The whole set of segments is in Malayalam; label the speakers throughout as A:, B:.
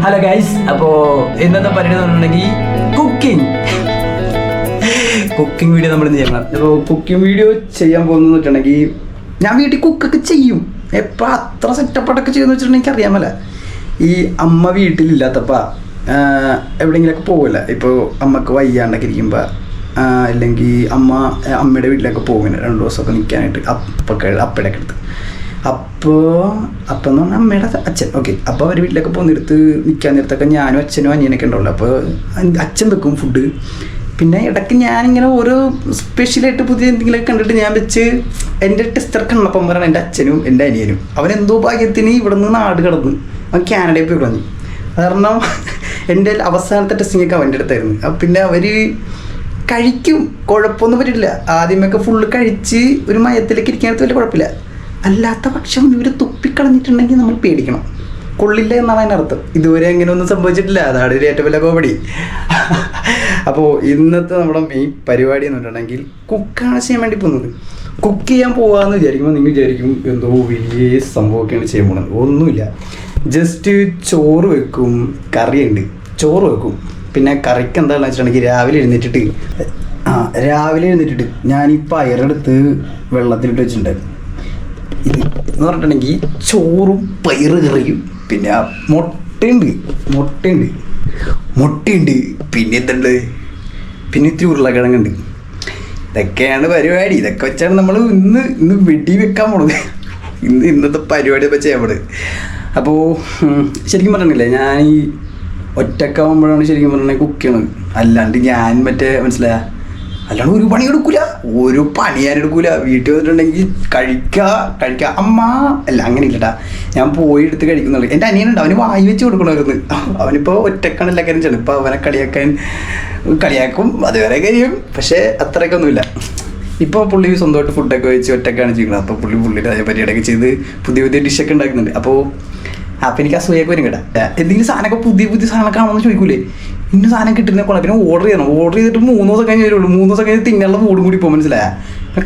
A: ഹലോ ഗൈസ്, അപ്പോൾ ഇന്നത്തെ പരിപാടി എന്ന് പറഞ്ഞിട്ടുണ്ടെങ്കിൽ കുക്കിംഗ് വീഡിയോ നമ്മൾ ഇന്ന് ചെയ്യണം. അപ്പോൾ കുക്കിംഗ് വീഡിയോ ചെയ്യാൻ പോകുന്നത് വെച്ചിട്ടുണ്ടെങ്കിൽ ഞാൻ വീട്ടിൽ കുക്കൊക്കെ ചെയ്യും. എപ്പോൾ അത്ര സെറ്റപ്പായിട്ടൊക്കെ ചെയ്യുമെന്ന് വെച്ചിട്ടുണ്ടെങ്കിൽ എനിക്ക് അറിയാമല്ല. ഈ അമ്മ വീട്ടിലില്ലാത്തപ്പോൾ എവിടെയെങ്കിലുമൊക്കെ പോകില്ല. ഇപ്പോൾ അമ്മക്ക് വയ്യാണ്ടൊക്കെ ഇരിക്കുമ്പോൾ അല്ലെങ്കിൽ അമ്മയുടെ വീട്ടിലൊക്കെ പോകുന്നത് 2 ദിവസമൊക്കെ നിൽക്കാനായിട്ട് അപ്പയുടെ അടുത്ത് അപ്പം എന്ന് പറഞ്ഞാൽ അമ്മയുടെ അച്ഛൻ. ഓക്കെ, അപ്പോൾ അവർ വീട്ടിലൊക്കെ പോകുന്നിടത്ത് നിൽക്കാൻ നേരത്തൊക്കെ ഞാനും അച്ഛനും അനിയനൊക്കെ ഉണ്ടാവുള്ളൂ. അപ്പോൾ അച്ഛൻ വെക്കും ഫുഡ്. പിന്നെ ഇടയ്ക്ക് ഞാനിങ്ങനെ ഓരോ സ്പെഷ്യലായിട്ട് പുതിയ എന്തെങ്കിലുമൊക്കെ കണ്ടിട്ട് ഞാൻ വെച്ച് എൻ്റെ ടെസ്റ്റർ കണ്ണപ്പം പറയണം എൻ്റെ അച്ഛനും എൻ്റെ അനിയനും. അവനെന്തോ ഭാഗ്യത്തിന് ഇവിടെ നിന്ന് നാട് കടന്ന് അവൻ കാനഡയിൽ പോയി കളഞ്ഞു. കാരണം എൻ്റെ അവസാനത്തെ ടെസ്റ്റിങ്ങൊക്കെ അവൻ്റെ അടുത്തായിരുന്നു. പിന്നെ അവർ കഴിക്കും, കുഴപ്പമൊന്നും പറ്റില്ല. ആദ്യമൊക്കെ ഫുള്ള് കഴിച്ച് ഒരു മയത്തിലേക്ക് ഇരിക്കാനത്ത് വലിയ കുഴപ്പമില്ല. അല്ലാത്ത പക്ഷം ഇവർ തുപ്പിക്കളഞ്ഞിട്ടുണ്ടെങ്കിൽ നമ്മൾ പേടിക്കണം, കൊള്ളില്ല എന്നാണ് അതിനർത്ഥം. ഇതുവരെ അങ്ങനെയൊന്നും സംഭവിച്ചിട്ടില്ല. അതാണ് ഒരു ഏറ്റവും വലിയ കോമഡി. അപ്പോൾ ഇന്നത്തെ നമ്മുടെ മെയിൻ പരിപാടി എന്ന് പറഞ്ഞിട്ടുണ്ടെങ്കിൽ കുക്കാണ് ചെയ്യാൻ വേണ്ടി പോകുന്നത്. കുക്ക് ചെയ്യാൻ പോകാമെന്ന് വിചാരിക്കുമ്പോൾ നിങ്ങൾ വിചാരിക്കും എന്തോ വലിയ സംഭവമൊക്കെയാണ് ചെയ്യാൻ പോകുന്നത്. ഒന്നുമില്ല, ജസ്റ്റ് ചോറ് വെക്കും, കറിയുണ്ട്, ചോറ് വെക്കും. പിന്നെ കറിക്ക് എന്താണെന്ന് വെച്ചിട്ടുണ്ടെങ്കിൽ രാവിലെ എഴുന്നേറ്റിട്ട് ഞാൻ ഈ പയറെടുത്ത് വെള്ളത്തിലിട്ട് വെച്ചിട്ടുണ്ടായിരുന്നു. ഇത് എന്ന് പറഞ്ഞിട്ടുണ്ടെങ്കിൽ ചോറും പയറ് കറിയും, പിന്നെ മുട്ടയുണ്ട്, പിന്നെ എന്തുണ്ട്, പിന്നെ ഇത്തിരി ഉരുളക്കിഴങ്ങുണ്ട്. ഇതൊക്കെയാണ് പരിപാടി. ഇതൊക്കെ വെച്ചാണ് നമ്മൾ ഇന്ന് വെടി വെക്കാൻ പോണത്. ഇന്നത്തെ പരിപാടി ഒക്കെ ചെയ്യാൻ പോണത്. അപ്പോൾ ശരിക്കും പറഞ്ഞില്ലേ, ഞാൻ ഈ ഒറ്റക്കാവുമ്പോഴാണ് ശരിക്കും പറഞ്ഞിട്ടുണ്ടെങ്കിൽ കുക്ക് ചെയ്യണത്. അല്ലാണ്ട് ഞാൻ മനസ്സിലായ അല്ലാണ്ട് ഒരു പണി എടുക്കൂല, ഒരു പണി ഞാൻ എടുക്കൂല. വീട്ടിൽ വന്നിട്ടുണ്ടെങ്കിൽ കഴിക്കുക അമ്മ അല്ല, അങ്ങനെ ഇല്ലട്ടാ. ഞാൻ പോയി എടുത്ത് കഴിക്കുന്നുള്ളൂ. എൻ്റെ അനിയനുണ്ട്, അവന് വായി വെച്ച് കൊടുക്കണമായിരുന്നു. അവനിപ്പോൾ ഒറ്റക്കാണ് എല്ലാ കാര്യം ചെയ്യണം. ഇപ്പോൾ അവനെ കളിയാക്കും, അത് വേറെ കാര്യം. പക്ഷേ അത്രയൊക്കെ ഒന്നുമില്ല. ഇപ്പോൾ പുള്ളി സ്വന്തമായിട്ട് ഫുഡൊക്കെ വെച്ച് ഒറ്റക്കാണ് ചെയ്യുന്നത്. അപ്പോൾ പുള്ളിയുടെ അതേ പരിപാടിയൊക്കെ ചെയ്ത് പുതിയ ഡിഷൊക്കെ ഉണ്ടാക്കുന്നുണ്ട്. അപ്പോൾ എനിക്ക് അസൂയൊക്കെ വരും കേട്ടാ. എന്തെങ്കിലും സാധനമൊക്കെ പുതിയ സാധനമൊക്കെ ആണെന്ന് ചോദിക്കൂലേ, ഇന്ന സാധനം കിട്ടുന്ന കൊള്ളാം. പിന്നെ ഓർഡർ ചെയ്തിട്ട് 3 ദിവസം കഴിഞ്ഞ് വരുള്ളൂ. 3 ദിവസം കഴിഞ്ഞ് തിന്നാനുള്ള മൂടും കൂടി പോകും, മനസ്സിലായ.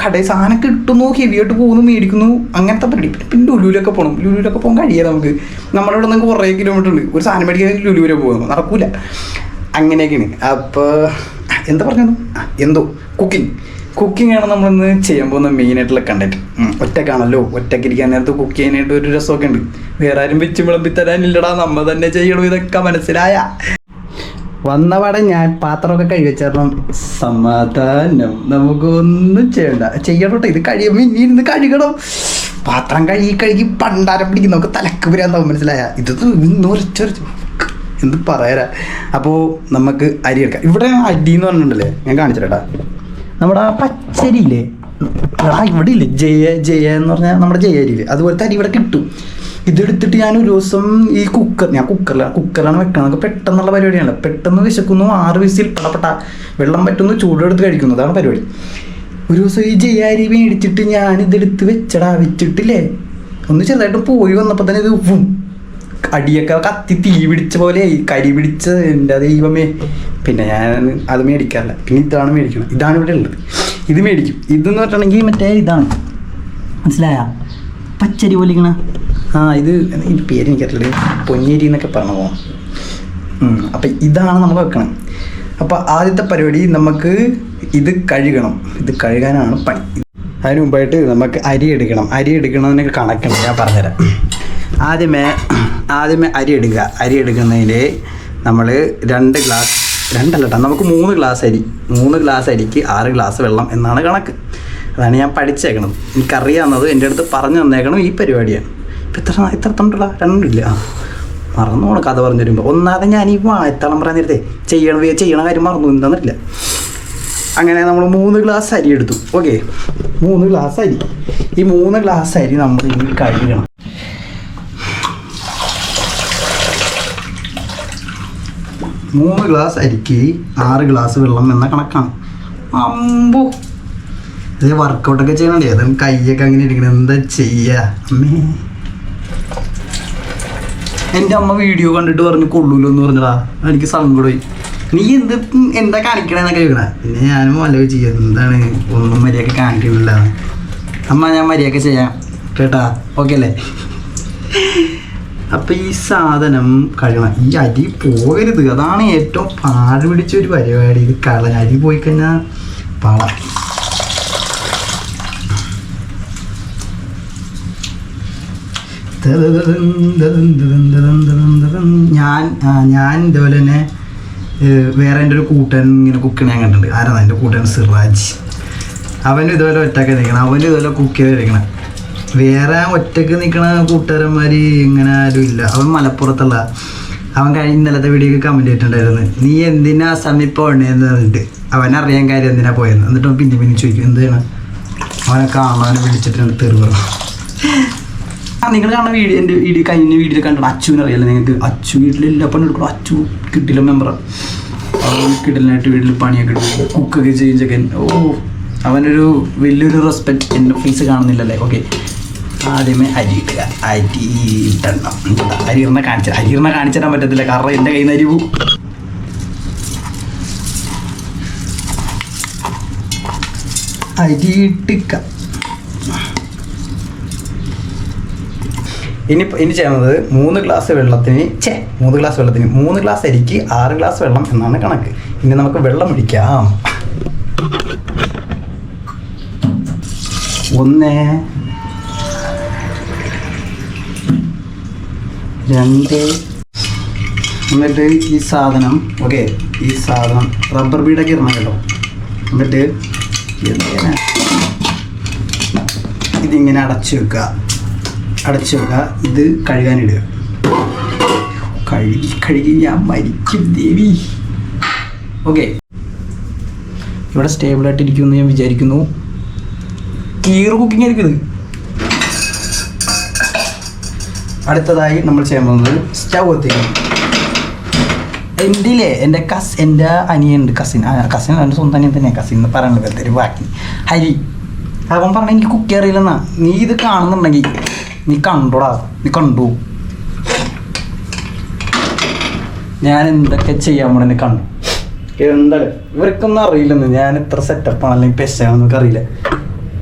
A: കടയിൽ സാധനം കിട്ടുന്നു, ഹെവിയായിട്ട് പോകുന്നു, മേടിക്കുന്നു, അങ്ങനത്തെ പരിപാടി. പിന്നെ ലുലുവിലൊക്കെ പോകാൻ കഴിയാതെ നമുക്ക്. നമ്മുടെ ഇവിടെ നിന്ന് കുറേ കിലോമീറ്റർ ഉണ്ട്. ഒരു സാധനം മേടിക്കാൻ ലുലു വരെ പോകുന്നു, നടക്കൂല. അങ്ങനെയൊക്കെയാണ്. അപ്പോൾ എന്താ പറഞ്ഞത്, കുക്കിംഗ് ആണ് നമ്മളിന്ന് ചെയ്യാൻ പോകുന്ന മെയിനായിട്ടുള്ള കണ്ടന്റ്. ഒറ്റക്കാണല്ലോ, ഒറ്റക്കിരിക്കാൻ നേരത്ത് കുക്ക് ചെയ്യാനായിട്ട് ഒരു രസമൊക്കെ ഉണ്ട്. വേറെ ആരും വെച്ച് വിളമ്പി തരാനില്ലടാ, നമ്മൾ തന്നെ ചെയ്യണം. ഇതൊക്കെ മനസ്സിലായ വന്നപാടെ ഞാൻ പാത്രമൊക്കെ കഴുകിച്ചാരണം. സമാധാനം, നമുക്കൊന്നും ചെയ്യണോട്ടെ. ഇത് കഴിയുമ്പോൾ ഇനി ഇരുന്ന് കഴുകണം. പാത്രം കഴുകി പണ്ടാരം പിടിക്കും, നമുക്ക് തലക്ക് വരാണ്ടാവും, മനസ്സിലായ. ഇത് ഉറച്ചൊരച്ചു എന്ത് പറയാ. അപ്പോൾ നമുക്ക് അരി എടുക്കാം. ഇവിടെ അരി എന്ന് പറഞ്ഞിട്ടുണ്ടല്ലേ, ഞാൻ കാണിച്ചിട്ടാ. നമ്മുടെ ആ പച്ചരിയില്ലേ, ഇവിടെ ഇല്ലേ ജയ എന്ന് പറഞ്ഞാൽ നമ്മുടെ ജയ അരിയില്ലേ, അതുപോലത്തെ അരി ഇവിടെ കിട്ടും. ഇതെടുത്തിട്ട് ഞാൻ ഒരു ദിവസം ഈ കുക്കറിലാണ് വെക്കണം. നമുക്ക് പെട്ടെന്നുള്ള പരിപാടിയാണ്. പെട്ടെന്ന് വിശക്കുന്നു, 6 വിസിൽ പടപെട്ട വെള്ളം പറ്റുന്നു, ചൂടെടുത്ത് കഴിക്കുന്നു, അതാണ് പരിപാടി. ഒരു ദിവസം ഈ ജയ അരി മേടിച്ചിട്ട് ഞാനിതെടുത്ത് വെച്ചിട്ടില്ലേ, ഒന്ന് ചെറുതായിട്ട് പോയി വന്നപ്പോൾ തന്നെ ഇത് അടിയൊക്കെ കത്തി തീ പിടിച്ച പോലെ കരി പിടിച്ച എൻ്റെ ദൈവമേ. പിന്നെ ഞാൻ അത് മേടിക്കാറില്ല. പിന്നെ ഇതാണ് മേടിക്കണം. ഇതാണ് ഇവിടെ ഉള്ളത്, ഇത് മേടിക്കും. ഇതെന്ന് പറഞ്ഞിട്ടുണ്ടെങ്കിൽ മറ്റേ ഇതാണ്, മനസ്സിലായ, പച്ചരി പോലിക്കണ. ഇത് എൻ്റെ പേര് എനിക്കറിയില്ല, പൊന്നേരി എന്നൊക്കെ പറഞ്ഞു പോകാം. അപ്പം ഇതാണ് നമ്മൾ വെക്കണം. അപ്പോൾ ആദ്യത്തെ പരിപാടി നമുക്ക് ഇത് കഴുകണം. ഇത് കഴുകാനാണ് പണി. അതിന് മുമ്പായിട്ട് നമുക്ക് അരി എടുക്കണതിനൊക്കെ കണക്കുണ്ട്, ഞാൻ പറഞ്ഞുതരാം. ആദ്യമേ അരി എടുക്കുക. അരി എടുക്കുന്നതിൽ നമ്മൾ 2 ഗ്ലാസ്, 2 അല്ലട്ടാ, നമുക്ക് 3 ഗ്ലാസ് അരി, 3 ഗ്ലാസ് അരിക്ക് 6 ഗ്ലാസ് വെള്ളം എന്നാണ് കണക്ക്. അതാണ് ഞാൻ പഠിച്ചേക്കണത്. എനിക്കറിയാവുന്നത് എൻ്റെ അടുത്ത് പറഞ്ഞു തന്നേക്കണം ഈ പരിപാടിയാണ്. ഇപ്പം എത്ര തണ്ടുള്ള 2 ഇല്ല, മറന്നു പോകണം കഥ പറഞ്ഞു തരുമ്പോൾ. ഒന്നാമത് ഞാൻ ഈ വായത്തളം പറയാൻ നേരത്തെ ചെയ്യണ കാര്യം മറന്നു എന്താന്നില്ല. അങ്ങനെ നമ്മൾ 3 ഗ്ലാസ് അരി എടുത്തു. ഓക്കെ, 3 ഗ്ലാസ് അരി. ഈ 3 ഗ്ലാസ് അരി നമ്മൾ ഇനി കഴുകണം. 3 ഗ്ലാസ് അരിക്ക് 6 ഗ്ലാസ് വെള്ളം എന്ന കണക്കാണ്. അമ്പോ, ഇത് വർക്കൗട്ടൊക്കെ ചെയ്യണേ. അതും കൈയൊക്കെ അങ്ങനെ ഇരിക്കണം, എന്താ ചെയ്യുക അമ്മേ. എൻ്റെ അമ്മ വീഡിയോ കണ്ടിട്ട് പറഞ്ഞു കൊള്ളൂല്ലോ എന്ന് പറഞ്ഞടാ. എനിക്ക് സങ്കടമായി. നീ എന്താ കാണിക്കണേന്നൊക്കെ ചോദിക്കണ. പിന്നെ ഞാനും ആലോചിച്ച് എന്താണ് ഒന്നും മര്യാദക്ക് കാണിക്കുന്നില്ല. അമ്മ ഞാൻ മര്യാദക്ക് ചെയ്യാം കേട്ടാ, ഓക്കെ അല്ലേ. അപ്പം ഈ സാധനം കഴുകണം. ഈ അരി പോകരുത്, അതാണ് ഏറ്റവും പാട് പിടിച്ച ഒരു പരിപാടി. ഇത് അരി പോയി കഴിഞ്ഞാൽ പാടാം. ഞാൻ ഇതുപോലെ തന്നെ വേറെ എൻ്റെ ഒരു കൂട്ടൻ ഇങ്ങനെ കുക്കിനെ ഞാൻ കണ്ടിട്ടുണ്ട്. ആരാണ് എൻ്റെ കൂട്ടൻ? സിറാജ്. അവനും ഇതുപോലെ ഒറ്റയ്ക്ക് നിൽക്കണം, അവനും ഇതുപോലെ കുക്ക് ചെയ്തിരിക്കണം. വേറെ ഒറ്റയ്ക്ക് നിൽക്കണ കൂട്ടുകാരന്മാർ ഇങ്ങനെ ആരും ഇല്ല. അവൻ മലപ്പുറത്തുള്ള. അവൻ ഇന്നലത്തെ വീഡിയോക്ക് കമൻറ്റ് ചെയ്തിട്ടുണ്ടായിരുന്നു, നീ എന്തിനാ സമയം പോണേന്ന് പറഞ്ഞിട്ട്. അവനറിയാൻ കാര്യം എന്തിനാ പോയെന്ന്. എന്നിട്ട് അവൻ പിന്നെ ചോദിക്കും എന്ത് ചെയ്യണം. അവനെ കാണാൻ വിളിച്ചിട്ടുണ്ട് തെറി പറഞ്ഞു. നിങ്ങൾ കാണുന്ന വീഡിയോ, എൻ്റെ വീഡിയോ കഴിഞ്ഞ വീഡിയോയിൽ കണ്ടിട്ട് അച്ചുവിനെ അറിയാലോ നിങ്ങൾക്ക്. അച്ചു വീട്ടിലെല്ലാം പണി എടുക്കണം. അച്ചു കിട്ടില്ല മെമ്പറാണ്. അവൻ കിട്ടലിനായിട്ട് വീട്ടിൽ പണിയൊക്കെ എടുക്കും, കുക്കൊക്കെ ചെയ്യും ചെക്കൻ. അവനൊരു വലിയൊരു റെസ്പെക്റ്റ്. എൻ്റെ ഫേസ് കാണുന്നില്ലല്ലേ? ഓക്കെ, ആദ്യമേ അരി ഇട്ടുക. അരി ഇട്ടണം. അരിർന്ന കാണിച്ചിടാൻ പറ്റത്തില്ല, കാരണം എൻ്റെ കയ്യിൽ നിന്ന് അരി പോവും. അരി ഇട്ടിക്ക. ഇനി ചെയ്യുന്നത് 3 ഗ്ലാസ് വെള്ളത്തിന് 3 ഗ്ലാസ് അരിക്ക് 6 ഗ്ലാസ് വെള്ളം എന്നാണ് കണക്ക്. ഇനി നമുക്ക് വെള്ളം ഒഴിക്കാം. 1 2. എന്നിട്ട് ഈ സാധനം റബ്ബർ ബീഡൊക്കെ ഇടണം കേട്ടോ. എന്നിട്ട് ഇതിങ്ങനെ അടച്ചു വെക്കുക. ഇത് കഴുകാനിടുക. കഴുകി ഞാൻ മരിക്കും ദേവി. ഓക്കെ, ഇവിടെ സ്റ്റേബിളായിട്ട് ഇരിക്കുമെന്ന് ഞാൻ വിചാരിക്കുന്നു. കീറ് കുക്കിംഗ് ആയിരിക്കും ഇത്. അടുത്തതായി നമ്മൾ ചെയ്യാൻ പോകുന്നത് സ്റ്റൗ കത്തിക്കണം. എൻ്റെ അനിയനുണ്ട്, കസിൻ എൻ്റെ സ്വന്തം അനിയൻ തന്നെയാണ്. കസിൻ എന്ന് പറയുന്നത് വെറുതെ ബാക്കി ഹരി. അവൻ പറഞ്ഞ എനിക്ക് കുക്ക് അറിയില്ലെന്നാ. നീ ഇത് കാണുന്നുണ്ടെങ്കിൽ നീ കണ്ടു ഞാൻ എന്തൊക്കെ ചെയ്യാൻ പോണെന്നെ കണ്ടു. എന്താണ് ഇവർക്കൊന്നും അറിയില്ലെന്ന്. ഞാൻ എത്ര സെറ്റപ്പാണ് അല്ലെങ്കിൽ പെസ്റ്റാണെന്നൊക്കെ അറിയില്ല.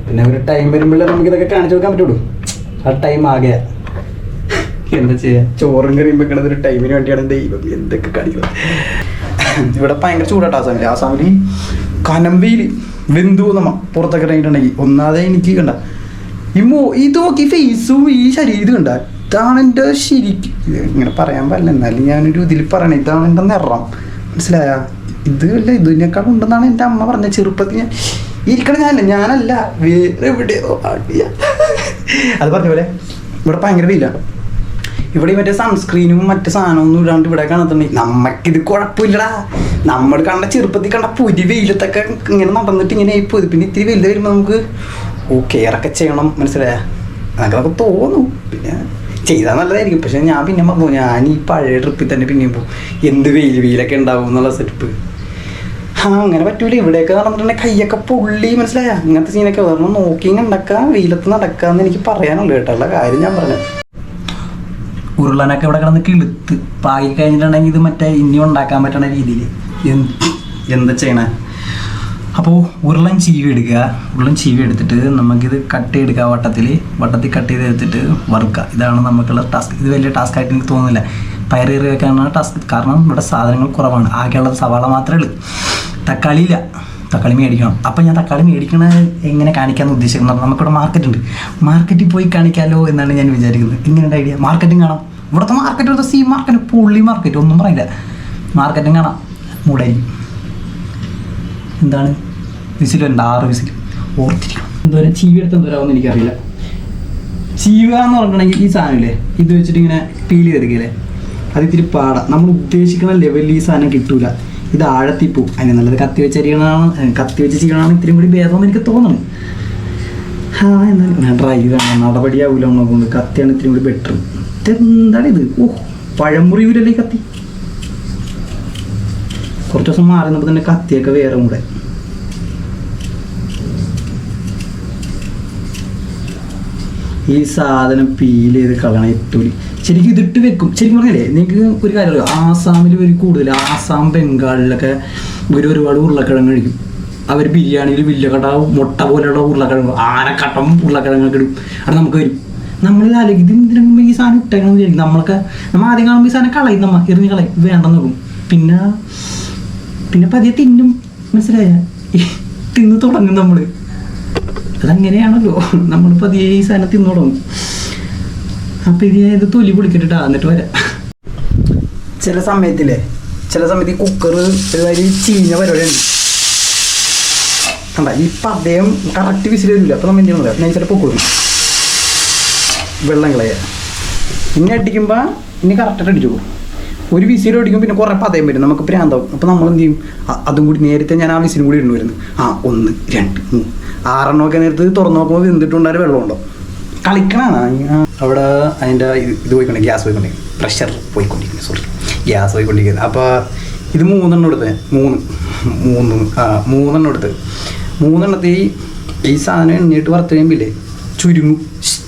A: പിന്നെ ഒരു ടൈം വരുമ്പോഴേ നമുക്ക് ഇതൊക്കെ കാണിച്ചു കൊടുക്കാൻ പറ്റുള്ളൂ. ആ ടൈം ആകെയാ. എന്താ ചെയ്യാ, ചോറും കറിയും വെക്കണത് ഒരു ടൈമിന് വേണ്ടിയാണ്. ദൈവം എന്തൊക്കെ കാണിക്കുന്നത്. ഇവിടെ ഭയങ്കര ചൂടാട്ടോ ആ സമയം. കനമ്പയിൽ വെന്തു നമ്മ പുറത്തൊക്കെ ഇറങ്ങിയിട്ടുണ്ടെങ്കിൽ. ഒന്നാതെ എനിക്ക് കണ്ട ഇത് നോക്കി ഫേസും ഈ ശരീരം കണ്ട. ഇതാണ് എൻ്റെ ശരിക്കും ഇങ്ങനെ പറയാൻ പാടില്ല, എന്നാലും ഞാനൊരു ഇതിൽ പറയണേ. ഇതാണ് എൻ്റെ നിറം, മനസ്സിലായ? അല്ല ഇതിനേക്കാൾ ഉണ്ടെന്നാണ് എൻ്റെ അമ്മ പറഞ്ഞത്. ചെറുപ്പത്തിൽ ഞാൻ ഇരിക്കണ ഞാനല്ല വേറെ എവിടെയോ അത് പറഞ്ഞ പോലെ. ഇവിടെ ഭയങ്കര വെയില. ഇവിടെ മറ്റേ സൺസ്ക്രീനും മറ്റേ സാധനമൊന്നും ഇടാണ്ട് ഇവിടെ കാണത്തുണ്ടെങ്കിൽ നമുക്കിത് കുഴപ്പമില്ലടാ. നമ്മൾ കണ്ട ചെറുപ്പത്തിൽ കണ്ട പുരി വെയിലത്തൊക്കെ ഇങ്ങനെ നടന്നിട്ട് ഇങ്ങനെ ആയിപ്പോയി. പിന്നെ ഇത്തിരി വെയിൽ വരുമ്പോൾ നമുക്ക് കെയറൊക്കെ ചെയ്യണം, മനസ്സിലായ? അങ്ങനെയൊക്കെ തോന്നും. പിന്നെ ചെയ്താൽ നല്ലതായിരിക്കും. പക്ഷെ ഞാൻ പിന്നെ പറഞ്ഞു, ഞാൻ ഈ പഴയ ട്രിപ്പിൽ തന്നെ പിന്നെയും പോകും. എന്ത് വെയിലൊക്കെ ഉണ്ടാവും എന്നുള്ള സെറ്റപ്പ്. അങ്ങനെ പറ്റൂല. ഇവിടെയൊക്കെ നടന്നിട്ടുണ്ടെങ്കിൽ കൈയൊക്കെ പൊള്ളി, മനസ്സിലായ? ഇങ്ങനത്തെ സീനൊക്കെ പറഞ്ഞു നോക്കി നടക്കുക, വെയിലത്ത് നടക്കാന്ന് എനിക്ക് പറയാനുള്ളൂ കേട്ടുള്ള കാര്യം ഞാൻ പറഞ്ഞു. ഉരുളനൊക്കെ ഇവിടെ കിടന്ന് കിളുത്ത് പാകി കഴിഞ്ഞിട്ടുണ്ടെങ്കിൽ ഇത് മറ്റേ ഇനി ഉണ്ടാക്കാൻ പറ്റുന്ന രീതിയിൽ എന്താ ചെയ്യണേ? അപ്പോൾ ഉരുളൻ ചീവി എടുത്തിട്ട് നമുക്കിത് കട്ട് ചെയ്തെടുക്കുക. വട്ടത്തിൽ കട്ട് ചെയ്തെടുത്തിട്ട് വറുക്കുക. ഇതാണ് നമുക്കുള്ള ടാസ്ക്. ഇത് വലിയ ടാസ്ക് ആയിട്ട് എനിക്ക് തോന്നുന്നില്ല. പയർ കറി വെക്കാനാണ് ടാസ്ക്. കാരണം ഇവിടെ സാധനങ്ങൾ കുറവാണ്. ആകെയുള്ളത് സവാള മാത്രമേ ഉള്ളൂ. തക്കാളി മേടിക്കണം. അപ്പം ഞാൻ തക്കാളി മേടിക്കണത് എങ്ങനെ കാണിക്കാമെന്ന് ഉദ്ദേശിക്കുന്നത്, നമുക്കിവിടെ മാർക്കറ്റിൽ പോയി കാണിക്കാമല്ലോ എന്നാണ് ഞാൻ വിചാരിക്കുന്നത്. ഇങ്ങനെയുള്ള ഐഡിയ. മാർക്കറ്റും കാണാം. ഇവിടുത്തെ മാർക്കറ്റ് സീ മാർക്കറ്റ്, പുള്ളി മാർക്കറ്റ്, ഒന്നും പറയില്ല. മാർക്കറ്റും കാണാം. മൂടായിരിക്കും. എന്താണ് വിസിലുണ്ട്, 6 വിസിൽ ഓർത്തിരിക്കണം. എന്തോരം ചീവി എടുത്ത് എന്തോരാവുമെന്ന് എനിക്കറിയില്ല. ചീവ എന്ന് പറഞ്ഞിട്ടുണ്ടെങ്കിൽ ഈ സാധനമില്ലേ, ഇത് വെച്ചിട്ട് ഇങ്ങനെ പീൽ ചെയ്തെടുക്കില്ലേ, അത് ഇത്തിരി പാടാം. നമ്മൾ ഉദ്ദേശിക്കുന്ന ലെവലിൽ ഈ സാധനം കിട്ടൂല. ഇത് ആഴത്തിൽ പോവും. അതിന് നല്ലത് കത്തി വെച്ച് ചെയ്യണമെന്ന് ഇത്തിരിയും കൂടി ഭേദമെന്ന് എനിക്ക് തോന്നുന്നു. എന്നാലും ഞാൻ ട്രൈ ചെയ്യണം. നടപടിയാവൂല നോക്കുന്നത്. കത്തിയാണ് ഇത്തിരി കൂടി ബെറ്റർ. ഇതെന്താണ് ഇത്? പഴമുറിയൂലല്ലേ കത്തി. കുറച്ച് ദിവസം മാറി നമുക്ക് തന്നെ കത്തിയൊക്കെ വേറെ കൂടെ. ഈ സാധനം പീൽ ചെയ്ത് കളയണം എത്തൂലി. ശരിക്കും ഇതിട്ട് വെക്കും. ശരിക്കും പറഞ്ഞല്ലേ, നിങ്ങൾക്ക് ഒരു കാര്യം അറിയാം, ആസാമിൽ ഒരു കൂടുതൽ, ആസാം ബംഗാളിലൊക്കെ ഒരുപാട് ഉരുളക്കിഴങ്ങ് കഴിക്കും. അവർ ബിരിയാണിയിൽ വില്ലക്കട്ട മുട്ട പോലെയുള്ള ഉരുളക്കിഴങ്ങ്, ആനക്കട്ടം ഉരുളക്കിഴങ്ങൊക്കെ ഇടും. അവിടെ നമുക്ക് വരും.
B: നമ്മൾ ആലോചിക്കും ഇത് എന്തിനും ഈ സാധനം ഇട്ടേക്കണം വിചാരിക്കും. നമ്മൾ ആദ്യം കാണുമ്പോൾ ഈ സാധനം കളയും, എറിഞ്ഞ് കളയും, വേണ്ടെന്ന് നോക്കും. പിന്നെ പതിയെ തിന്നും, മനസ്സിലായ, തിന്ന് തുടങ്ങും നമ്മൾ. അതങ്ങനെയാണല്ലോ, നമ്മൾ പതിയെ ഈ സാധനം തിന്നു തുടങ്ങും. അപ്പം ഇത് തൊലി പൊളിക്കിട്ടാ എന്നിട്ട് വരാം.
A: ചില സമയത്ത് ഈ കുക്കർ ഒരുമാതിരി ചീഞ്ഞ പരിപാടിയാണ്. കണ്ട ഇപ്പം അദ്ദേഹം കറക്റ്റ് വിസിൽ വരില്ല. അപ്പം നമ്മൾ എന്ത് ചെയ്യണം, നൈസായിട്ട് പൊക്കും, വെള്ളം കളയുക. ഇനി അടിക്കുമ്പോൾ ഇനി കറക്റ്റായിട്ട് അടിച്ചു പോകും. ഒരു വിസിൽ അടിക്കും, പിന്നെ കുറേ പതയം വരും, നമുക്ക് പ്രാന്താവും. അപ്പം നമ്മൾ എന്ത് ചെയ്യും, അതും കൂടി നേരത്തെ ഞാൻ ആ വിസിലും കൂടി ഇടുന്നു വരുന്നു. 1 2 3 6 നേരത്ത് തുറന്നു നോക്കുമ്പോൾ വെന്തിട്ടുണ്ടായ വെള്ളമുണ്ടോ, കളിക്കണാണ് അവിടെ. അതിൻ്റെ ഇത് പോയിക്കൊണ്ടിരിക്കും, ഗ്യാസ് പോയിക്കൊണ്ടിരിക്കും, പ്രഷർ പോയിക്കൊണ്ടിരിക്കുന്നു, ഗ്യാസ് പോയിക്കൊണ്ടിരിക്കുന്നത്. അപ്പോൾ ഇത് 3 എണ്ണം എടുത്ത് 3 എണ്ണം എടുത്ത് 3 എണ്ണത്തിൽ ഈ സാധനം എണ്ണീട്ട് വറുത്ത് കഴിയുമ്പില്ലേ ചുരുങ്ങും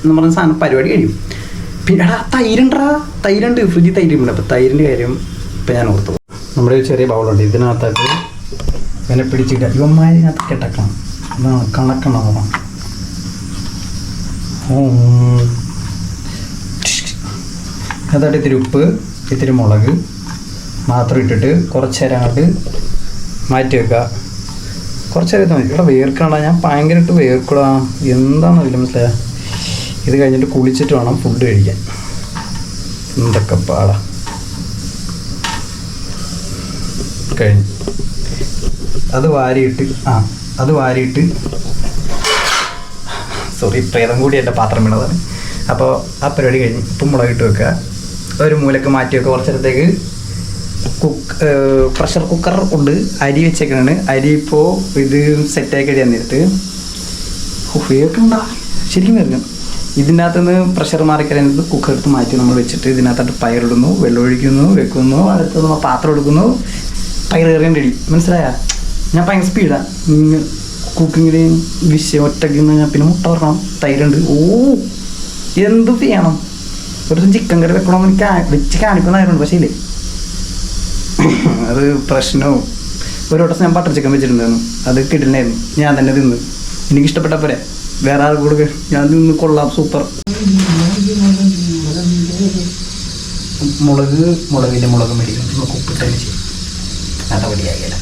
A: എന്ന് പറഞ്ഞ സാധനം പരിപാടി കഴിയും. പിന്നെ തൈരുണ്ട് ഫ്രിഡ്ജിൽ തൈരുണ്ട്. അപ്പോൾ തൈരിൻ്റെ കാര്യം ഇപ്പം ഞാൻ ഓർത്തു. നമ്മുടെ ഒരു ചെറിയ ബൗളുണ്ട്, ഇതിനകത്തായിട്ട് ഇവനെ പിടിച്ചിട്ട് ഇവന്മാരിനകത്ത് കെട്ടക്കണം, കണക്കണം നോക്കണം. അതായിട്ട് ഇത്തിരി ഉപ്പ്, ഇത്തിരി മുളക് മാത്രം ഇട്ടിട്ട് കുറച്ച് നേരം അങ്ങോട്ട് മാറ്റി വെക്കുക. കുറച്ച് നേരം മതി. ഇവിടെ വേർക്കണ്ട, ഞാൻ ഭയങ്കരമായിട്ട് വേർക്കൂടാ, എന്താണെന്നറിയില്ല, മനസ്സിലായ. ഇത് കഴിഞ്ഞിട്ട് കുളിച്ചിട്ട് വേണം ഫുഡ് കഴിക്കാൻ. എന്തൊക്കെ പാടാ. കഴിഞ്ഞു അത് വാരിയിട്ട് സോറി, പ്രേതം കൂടി എൻ്റെ പാത്രം വീണതാണ്. അപ്പോൾ ആ പരിപാടി കഴിഞ്ഞ് ഉപ്പും മുളകിട്ട് വെക്കുക, ഒരു മൂലക്ക് മാറ്റി വെക്കുക. കുറച്ചേരത്തേക്ക് പ്രഷർ കുക്കർ ഉണ്ട്, അരി വെച്ചേക്കാണ്. അരി ഇപ്പോൾ ഇത് സെറ്റാക്കി കഴിയാൻ നേരത്ത് വേർക്കണ്ട, ശരിക്കും വേർക്കണം. ഇതിൻ്റെ അകത്തുനിന്ന് പ്രഷർ മാറിക്കഴിയുന്നത് കുക്കർ എടുത്ത് മാറ്റി നമ്മൾ വെച്ചിട്ട് ഇതിനകത്തോട്ട് പയറിടുന്നു, വെള്ളം ഒഴിക്കുന്നു, വെക്കുന്നു, അടുത്ത് നമ്മൾ പാത്രം എടുക്കുന്നു, പയർ കയറിയാൻ റെഡി. മനസ്സിലായ, ഞാൻ ഭയങ്കര സ്പീഡാണ് കുക്കിങ്ങിൽ. വിഷയം ഒറ്റയ്ക്ക് ഞാൻ പിന്നെ മുട്ട വരണം, തൈരുണ്ട്. എന്ത് ചെയ്യണം, ഒരു ചിക്കൻ കറി വെക്കണമെന്ന് എനിക്ക് വെച്ച് കാണിക്കുന്നതായിരുന്നു. പക്ഷേ ഇല്ലേ, അത് പ്രശ്നവും. ഒരു വട്ടം ഞാൻ ബട്ടർ ചിക്കൻ വെച്ചിട്ടുണ്ടായിരുന്നു, അത് കിടലായിരുന്നു. ഞാൻ തന്നെ തിന്ന്, എനിക്കിഷ്ടപ്പെട്ട പോലെ വേറെ ആൾ കൊടുക്ക, ഞാൻ തിന്ന് കൊള്ളാം, സൂപ്പർ. മുളക് മേടിക്കണം, നമുക്ക് ഉപ്പിട്ടതിന് ചെയ്യും, നടപടിയാകില്ല.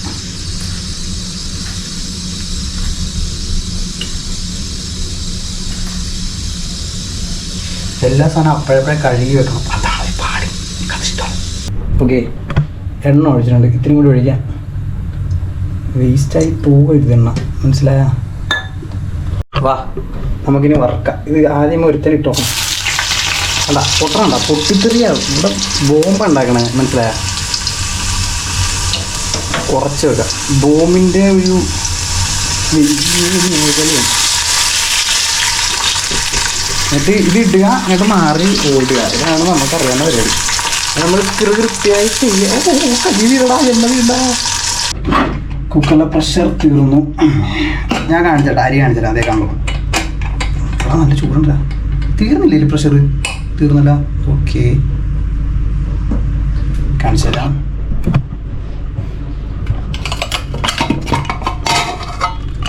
A: എല്ലാ സാധനം അപ്പോഴപ്പോഴേ കഴുകി വെക്കണം, അതാണ് പാടി, എനിക്കതിഷ്ടമാണ്. ഓക്കെ, എണ്ണ ഒഴിച്ചിട്ടുണ്ട്, ഇത്തിരി കൂടി ഒഴിക്കാം. വേസ്റ്റായി പോകരുത് എണ്ണ, മനസ്സിലായ. വാ നമുക്കിനി വറക്കാം. ഇത് ആദ്യം ഒരുത്തരം ഇട്ടോ, അല്ല പൊട്ടണണ്ട, പൊട്ടിത്തെറിയാവും. ഇവിടെ ബോംബ് ഉണ്ടാക്കണേ, മനസ്സിലായ. കുറച്ച് വെക്കാം, ബോംബിൻ്റെ ഒരു വലിയ. എന്നിട്ട് ഇത് ഇടുക, എന്നിട്ട് മാറി ഓടുക. ഇതാണ് നമുക്കറിയാവുന്ന പരിപാടി. നമ്മൾ കൃത്യമായി ചെയ്യുക. കുക്കറിലെ പ്രഷർ തീർന്നു. ഞാൻ കാണിച്ചേട്ടാ, അരി കാണിച്ചേട്ടാ, അതേ കാണുള്ളൂ. നല്ല ചൂടുണ്ട, തീർന്നില്ലേ പ്രഷർ? തീർന്നല്ല, ഓക്കെ, കാണിച്ചു തരാം.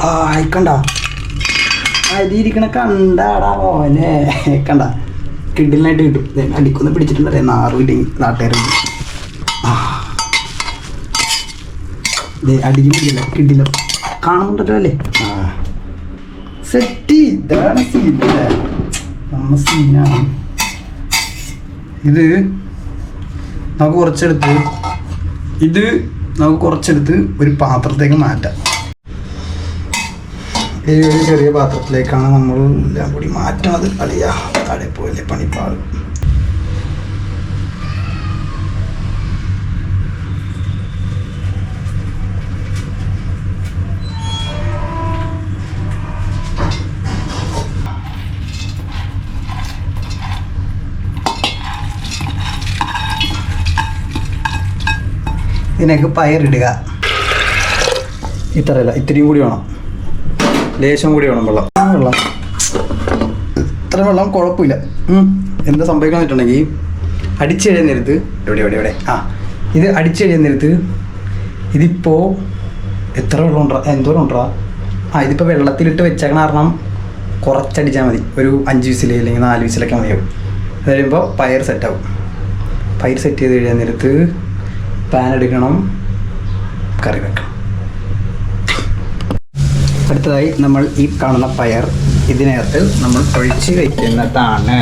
A: ആയിക്കണ്ട, അരി ഇരിക്കണ കണ്ടാടാ മോനെ, കണ്ട കിഡിലായിട്ട് കിട്ടും. അടിക്കൊന്ന് പിടിച്ചിട്ടുണ്ടേ, നാറുമില്ലെങ്കിൽ നാട്ടുകാരുണ്ട്. അടിക്കുന്നില്ല, കിഡില കാണുന്നുണ്ടല്ലോ അല്ലേ. സെറ്റ്, ഇതാണ് സീനല്ലേ, നമ്മ സീനാണ് ഇത്. നമുക്ക് കുറച്ചെടുത്ത് ഒരു പാത്രത്തേക്ക് മാറ്റാം. ഈ ഒരു ചെറിയ പാത്രത്തിലേക്കാണ് നമ്മൾ എല്ലാം കൂടി മാറ്റുന്നത്. അളിയാ താഴെ പോയില്ലേ പണിപ്പാട്. ഇതിനൊക്കെ പയറിടുക. ഇത്രയല്ല, ഇത്തിരിയും കൂടി വേണം, ലേശം കൂടി വേണം വെള്ളം. ഇത്ര വെള്ളം കുഴപ്പമില്ല. എന്താ സംഭവിക്കാൻ വെച്ചിട്ടുണ്ടെങ്കിൽ അടിച്ചെഴുതാൻ നേരത്ത് എവിടെ ഇത് അടിച്ചെഴുതാൻ നേരത്ത് ഇതിപ്പോൾ എത്ര വെള്ളം ഉണ്ടാ, എന്തോരം ഉണ്ടാ. ഇതിപ്പോൾ വെള്ളത്തിലിട്ട് വെച്ചേക്കണ കാരണം കുറച്ചടിച്ചാൽ മതി. ഒരു 5 വിസിൽ അല്ലെങ്കിൽ 4 വിസിലൊക്കെ മതിയാവും. അത് കഴിയുമ്പോൾ പയർ സെറ്റാവും. പയർ സെറ്റ് ചെയ്ത് കഴിയാൻ നേരത്ത് പാൻ എടുക്കണം, കറി വെക്കണം. അടുത്തതായി നമ്മൾ ഈ കാണുന്ന പയർ ഇതിനകത്ത് നമ്മൾ ഒഴിച്ച് വയ്ക്കുന്നതാണ്.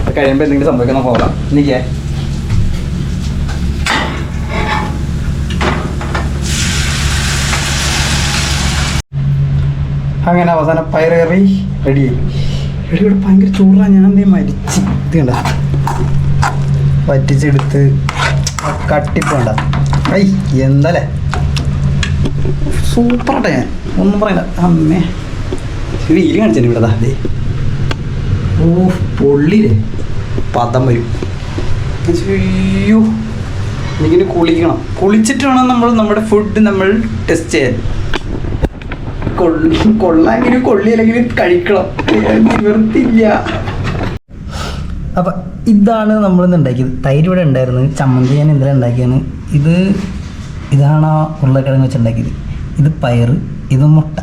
A: അത് കഴിയുമ്പോൾ എന്തെങ്കിലും സംഭവിക്കുന്ന പോകാം. എനിക്കേ അങ്ങനെ അവസാനം പയർ കറി റെഡിയായി. ഇവിടെ ഭയങ്കര ചൂടാണ്. ഞാൻ എന്തേ മരിച്ച് ഇത് കണ്ട വറ്റിച്ചെടുത്ത് കട്ടിപ്പോണ്ട. ഐ എന്താല്ലേ സൂപ്പറാട്ടെ. ഞാൻ ഒന്നും പറയണ്ട. അമ്മേ വീല് കാണിച്ചു ഇവിടെ അതെ. ഓ പൊള്ളിയില്ലേ പദം വരും. അയ്യോ എനിക്കിനി കുളിക്കണം. കുളിച്ചിട്ട് വേണം നമ്മൾ നമ്മുടെ ഫുഡ് നമ്മൾ ടെസ്റ്റ് ചെയ്യാൻ. കൊള്ളാമെങ്കിലും കൊള്ളിയില്ലെങ്കിലും കഴിക്കണം, നിവർത്തില്ല. അപ്പം ഇതാണ് നമ്മളിന്ന് ഉണ്ടാക്കിയത്. തൈര് ഇവിടെ ഉണ്ടായിരുന്നു, ചമ്മന്തി ഞാൻ ഇന്നലെ ഉണ്ടാക്കിയാണ്. ഇതാണ് ഉരുളക്കിഴങ്ങ് വെച്ചുണ്ടാക്കിയത്. ഇത് പയർ, ഇത് മുട്ട,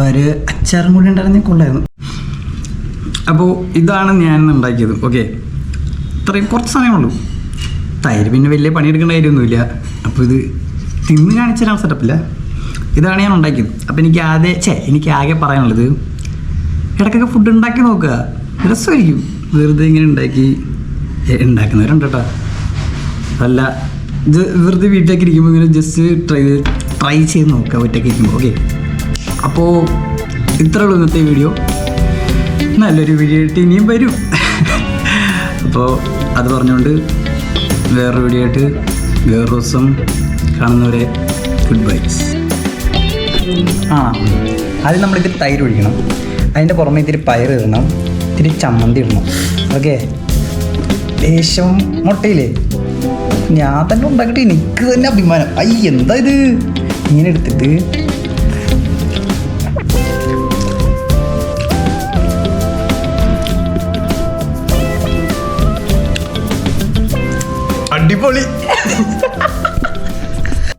A: ഒരു അച്ചാറും കൂടി ഉണ്ടായിരുന്നെങ്കിൽ കൊള്ളായിരുന്നു. അപ്പോൾ ഇതാണ് ഞാൻ ഉണ്ടാക്കിയത്. ഓക്കെ, ഇത്രയും കുറച്ച് സമയമുള്ളൂ. തൈര് പിന്നെ വലിയ പണിയെടുക്കേണ്ട കാര്യമൊന്നുമില്ല. അപ്പോൾ ഇത് തിന്ന് കാണിച്ചു തരാൻ സെറ്റപ്പില്ല. ഇതാണ് ഞാൻ ഉണ്ടാക്കിയത്. അപ്പോൾ എനിക്ക് ആകെ പറയാനുള്ളത്, ഇടയ്ക്കൊക്കെ ഫുഡ് ഉണ്ടാക്കി നോക്കുക, രസമായിരിക്കും. വെറുതെ ഇങ്ങനെ ഉണ്ടാക്കുന്നവരുണ്ട് കേട്ടോ. അല്ല വെറുതെ വീട്ടിലേക്ക് ഇരിക്കുമ്പോൾ ഇങ്ങനെ ജസ്റ്റ് ട്രൈ ചെയ്ത് നോക്കുക ഒറ്റയ്ക്ക് ഇരിക്കുമ്പോൾ. ഓക്കെ, അപ്പോൾ ഇത്രേ ഉള്ളൂ ഇന്നത്തെ വീഡിയോ. നല്ലൊരു വീഡിയോ ആയിട്ട് ഇനിയും വരും. അപ്പോൾ അത് പറഞ്ഞുകൊണ്ട് വേറൊരു വീഡിയോ ആയിട്ട് വേറൊരു ദിവസം കാണുന്നവരെ ഗുഡ് ബൈസ്. ആദ്യം നമ്മളിത്തിരി തൈര് ഒഴിക്കണം, അതിൻ്റെ പുറമെ ഇത്തിരി പയർ ഇടണം, ഇത്തിരി ചമ്മന്തി ഇടണം. ഓക്കെ, ലേശം മുട്ടയില്ലേ ഞാൻ തന്നെ ഉണ്ടാക്കിയിട്ട് എനിക്ക് തന്നെ അഭിമാനം. എന്താ ഇത് ഇങ്ങനെ എടുത്തിട്ട് അടിപൊളി.